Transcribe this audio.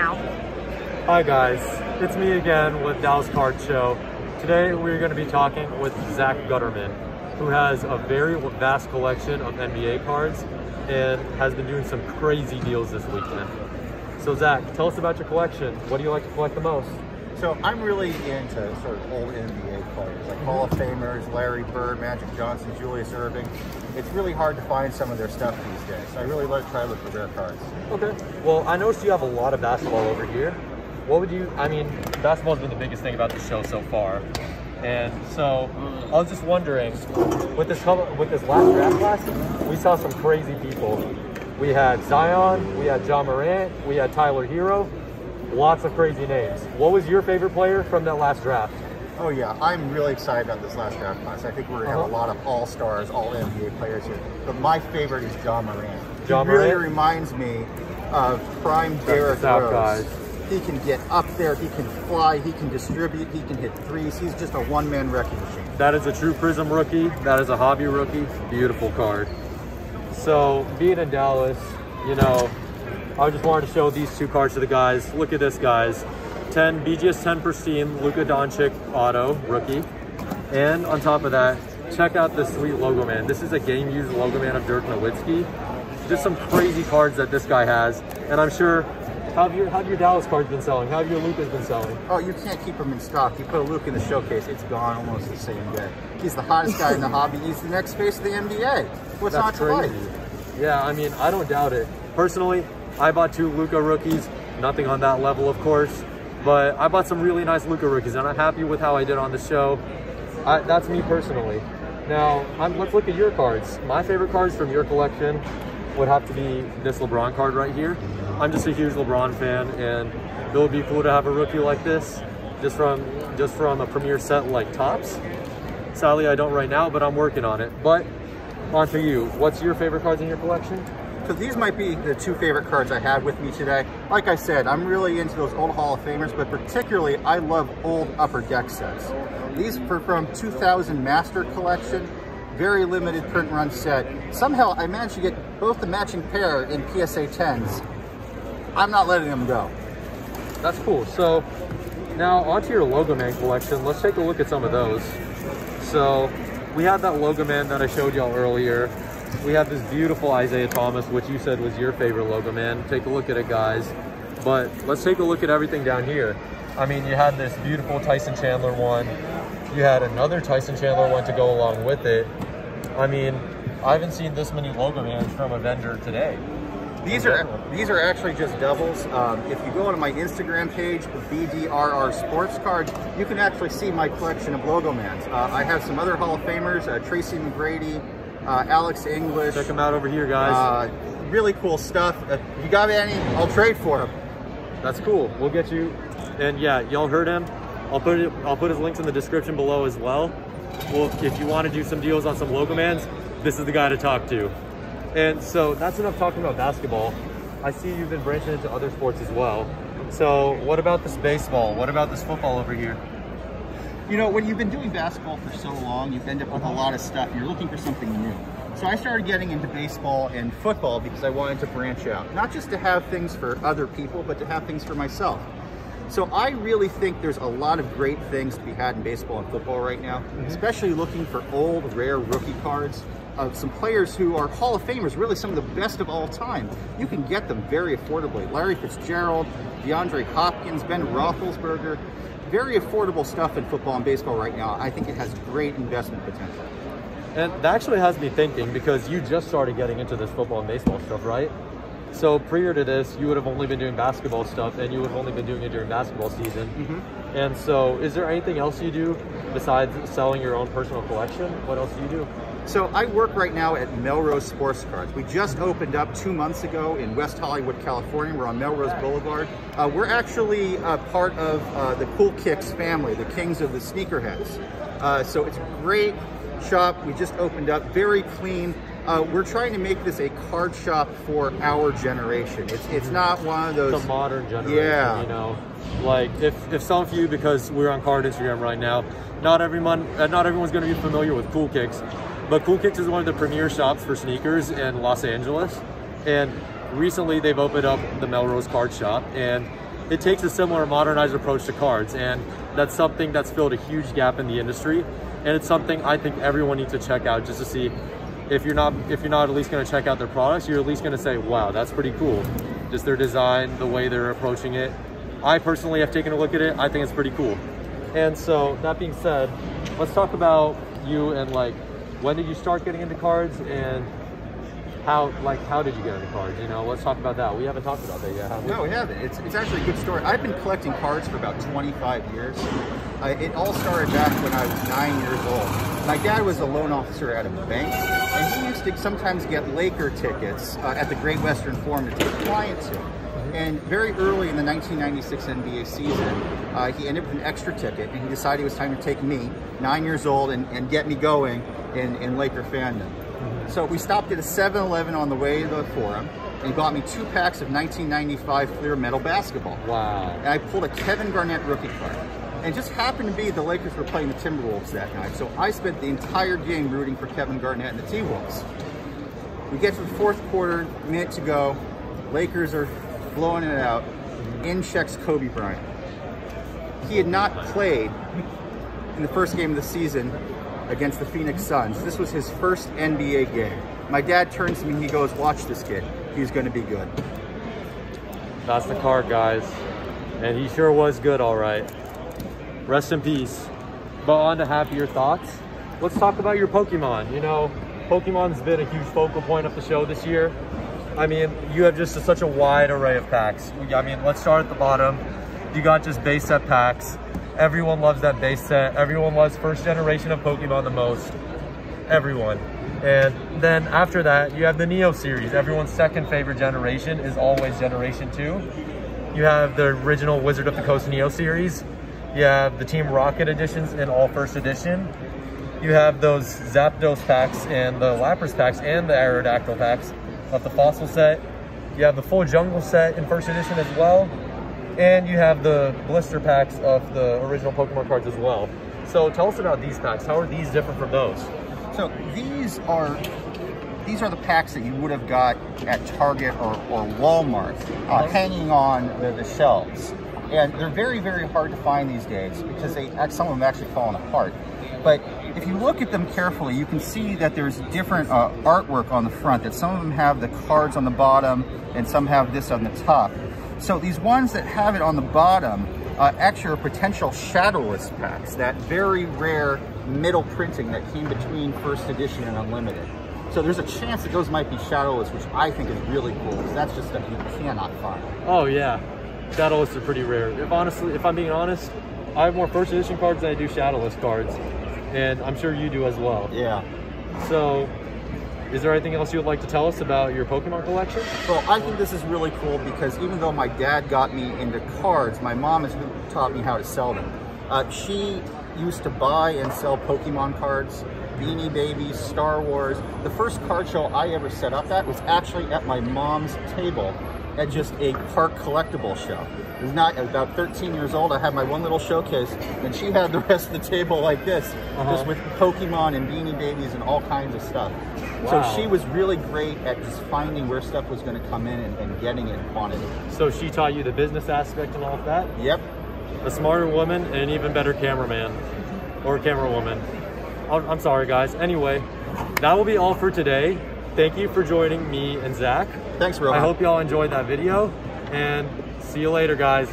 now. Hi guys, it's me again with Dallas Card Show. Today we're going to be talking with Zach Gutterman, who has a very vast collection of NBA cards and has been doing some crazy deals this weekend. So Zach, tell us about your collection. What do you like to collect the most? So I'm really into sort of old NBA players, like Hall of Famers, Larry Bird, Magic Johnson, Julius Erving. It's really hard to find some of their stuff these days. So I really like to try to look for rare cards. Okay. Well, I noticed you have a lot of basketball over here. What would you, I mean, basketball's been the biggest thing about the show so far. And so I was just wondering, with this last draft class, we saw some crazy people. We had Zion, we had John Morant, we had Tyler Hero. Lots of crazy names. What was your favorite player from that last draft? Oh yeah, I'm really excited about this last draft class. I think we're gonna have a lot of all-stars, all NBA players here. But my favorite is John Morant. He really reminds me of prime Derrick Rose. Guys. He can get up there, he can fly, he can distribute, he can hit threes. He's just a one-man wrecking machine. That is a true Prism rookie. That is a hobby rookie. Beautiful card. So being in Dallas, you know, I just wanted to show these two cards to the guys. Look at this, guys. 10 BGS 10 Pristine Luka Doncic auto rookie. And on top of that, check out this sweet Logoman. This is a game-used Logoman of Dirk Nowitzki. Just some crazy cards that this guy has. And I'm sure, how have your Dallas cards been selling? How have your Lukas been selling? Oh, you can't keep them in stock. You put a Luka in the showcase, it's gone almost the same day. He's the hottest guy in the hobby. He's the next face of the NBA. What's not to like? Yeah, I mean, I don't doubt it. Personally, I bought 2 Luka rookies, nothing on that level, of course, but I bought some really nice Luka rookies, and I'm happy with how I did on the show. That's me personally. Now, let's look at your cards. My favorite cards from your collection would have to be this LeBron card right here. I'm just a huge LeBron fan, and it would be cool to have a rookie like this, just from a premier set like Topps. Sadly, I don't right now, but I'm working on it. But on to you. What's your favorite cards in your collection? So these might be the 2 favorite cards I have with me today. Like I said, I'm really into those old Hall of Famers, but particularly I love old Upper Deck sets. These are from 2000 Master Collection, very limited print run set. Somehow I managed to get both the matching pair in PSA 10s. I'm not letting them go. That's cool. So now onto your Logoman collection. Let's take a look at some of those. So we have that Logoman that I showed y'all earlier. We have this beautiful Isaiah Thomas, which you said was your favorite Logoman. Take a look at it, guys. But let's take a look at everything down here. I mean, you had this beautiful Tyson Chandler one. You had another Tyson Chandler one to go along with it. I mean, I haven't seen this many Logomans from a vendor today. These are actually just doubles. If you go onto my Instagram page, BDRR Sports Cards, you can actually see my collection of Logomans. I have some other Hall of Famers, Tracy McGrady, Alex English. Check them out over here, guys. Really cool stuff. If you got any, I'll trade for them. That's cool. We'll get you. And yeah, y'all heard him. I'll put his links in the description below as well. Well, if you want to do some deals on some Logomans, this is the guy to talk to. And so that's enough talking about basketball. I see you've been branching into other sports as well. So what about this baseball? What about this football over here? You know, when you've been doing basketball for so long, you end up with a lot of stuff. You're looking for something new. So I started getting into baseball and football because I wanted to branch out. Not just to have things for other people, but to have things for myself. So I really think there's a lot of great things to be had in baseball and football right now, especially looking for old, rare rookie cards of some players who are Hall of Famers, really some of the best of all time. You can get them very affordably. Larry Fitzgerald, DeAndre Hopkins, Ben Roethlisberger. Very affordable stuff in football and baseball right now. I think it has great investment potential. And that actually has me thinking, because you just started getting into this football and baseball stuff, right? So prior to this, you would have only been doing basketball stuff, and you would have only been doing it during basketball season. And so is there anything else you do besides selling your own personal collection? What else do you do? So I work right now at Melrose Sports Cards. We just opened up 2 months ago in West Hollywood, California. We're on Melrose Boulevard. We're actually part of the Cool Kicks family, the kings of the sneakerheads. So it's a great shop. We just opened up, very clean. We're trying to make this a card shop for our generation. It's not one of those... The modern generation, you know. Like, if some of you, because we're on Card Instagram right now, not everyone's going to be familiar with Cool Kicks. But Cool Kicks is one of the premier shops for sneakers in Los Angeles. And recently they've opened up the Melrose card shop. And it takes a similar modernized approach to cards, and that's something that's filled a huge gap in the industry, and it's something I think everyone needs to check out just to see if you're not at least going to check out their products, you're at least going to say, wow, that's pretty cool. Just their design, the way they're approaching it. I personally have taken a look at it. I think it's pretty cool. And so that being said, let's talk about you and like, when did you start getting into cards, and how did you get into cards? You know, let's talk about that. We haven't talked about that yet, have we? No, we haven't. It's actually a good story. I've been collecting cards for about 25 years. It all started back when I was 9 years old. My dad was a loan officer at a bank, and he used to sometimes get Laker tickets at the Great Western Forum to take clients to. And very early in the 1996 NBA season, he ended up with an extra ticket, and he decided it was time to take me, 9 years old, and get me going in Laker fandom. So we stopped at a 7-Eleven on the way to the Forum, and he bought me 2 packs of 1995 clear metal basketball. Wow. And I pulled a Kevin Garnett rookie card. And it just happened to be the Lakers were playing the Timberwolves that night. So I spent the entire game rooting for Kevin Garnett and the T-Wolves. We get to the fourth quarter, minute to go. Lakers are blowing it out. In checks Kobe Bryant. He had not played in the first game of the season against the Phoenix Suns. This was his first NBA game. My dad turns to me and he goes, watch this kid. He's going to be good. That's the card, guys. And he sure was good, all right. Rest in peace. But on to happier thoughts. Let's talk about your Pokemon. You know, Pokemon's been a huge focal point of the show this year. I mean, you have just such a wide array of packs. I mean, let's start at the bottom. You got just base set packs. Everyone loves that base set. Everyone loves first generation of Pokemon the most. Everyone. And then after that, you have the Neo series. Everyone's second favorite generation is always Generation 2. You have the original Wizard of the Coast Neo series. You have the Team Rocket editions in all first edition. You have those Zapdos packs and the Lapras packs and the Aerodactyl packs of the Fossil set. You have the full Jungle set in first edition as well. And you have the blister packs of the original Pokemon cards as well. So tell us about these packs. How are these different from those? So these are the packs that you would have got at Target or Walmart, hanging on the shelves. And they're very, very hard to find these days because some of them have actually fallen apart. But if you look at them carefully, you can see that there's different artwork on the front, that some of them have the cards on the bottom and some have this on the top. So these ones that have it on the bottom actually are potential shadowless packs, that very rare middle printing that came between first edition and unlimited. So there's a chance that those might be shadowless, which I think is really cool, because that's just stuff you cannot find. Oh yeah, shadowless are pretty rare. If I'm being honest, I have more first edition cards than I do shadowless cards, and I'm sure you do as well. Yeah. So, is there anything else you would like to tell us about your Pokemon collection? Well, I think this is really cool because even though my dad got me into cards, my mom has taught me how to sell them. She used to buy and sell Pokemon cards, Beanie Babies, Star Wars. The first card show I ever set up at was actually at my mom's table at just a park collectible show. It was not about 13 years old. I had my one little showcase, and she had the rest of the table like this, just with Pokemon and Beanie Babies and all kinds of stuff. Wow. So she was really great at just finding where stuff was going to come in and getting it in quantity. So she taught you the business aspect and all of that? Yep. A smarter woman and an even better cameraman or camera woman. I'm sorry, guys. Anyway, that will be all for today. Thank you for joining me and Zach. Thanks, Rohan. I hope y'all enjoyed that video, and see you later, guys.